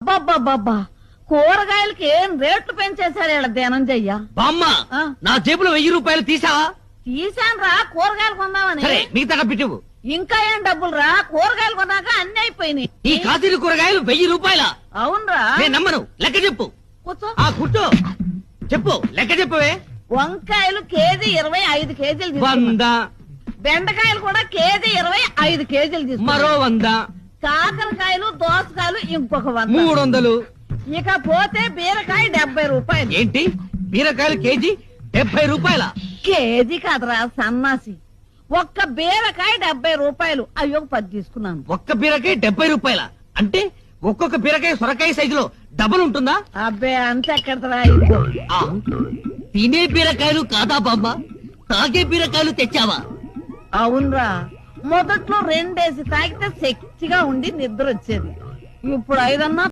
అబ్బబ్బబ్బబ్బా కూరగాయలకి ఏం రేట్లు పెంచేశారు ఇలా ధనంజయ్య. బామ్మ నా జేబులో 1000 రూపాయలు తీసావా? తీసాను రా కూరగాయలు కొందామని. సరే మిగతా పెట్టివు. ఇంకా ఏం డబ్బులు రా కూరగాయలు కొన్నాక అన్ని అయిపోయినాయి. ఈ కాశీలు కూరగాయలు 1000 రూపాయల? అవునరా. నేను నమ్మను. లెక్క చెప్పు. కూర్చో. కూర్చో చెప్పు. లెక్క చెప్పువే. వంకాయలు కేజీ 25 కేజీలు తీసుకున్నా. 100. బెండకాయలు కూడా కేజీ 25 కేజీలు తీసుకున్నా. మరో 100. కాకరకాయలు దోసకాయలు ఇంకొక 100. 300. ఇక పోతే బీరకాయ 70 రూపాయలు. ఏంటి బీరకాయలు కేజీ 70 రూపాయల? కేజీ కాదురా సన్నాసి. ఒక్క బీరకాయ 70 రూపాయలు. అయ్యో 10 తీసుకున్నాను. ఒక్క బీరకాయ 70 రూపాయల అంటే ఒక్కొక్క బీరకాయ సొరకాయ సైజులో డబుల్ ఉంటుందా? అబ్బే అంత ఎక్కడరా. తినే బీరకాయలు కాదా బామ్మ? తాగే బీరకాయలు తెచ్చావా? అవునరా. మొదట్లో 2 తాగితే శక్తిగా ఉండి నిద్ర వచ్చేది. ఇప్పుడు 5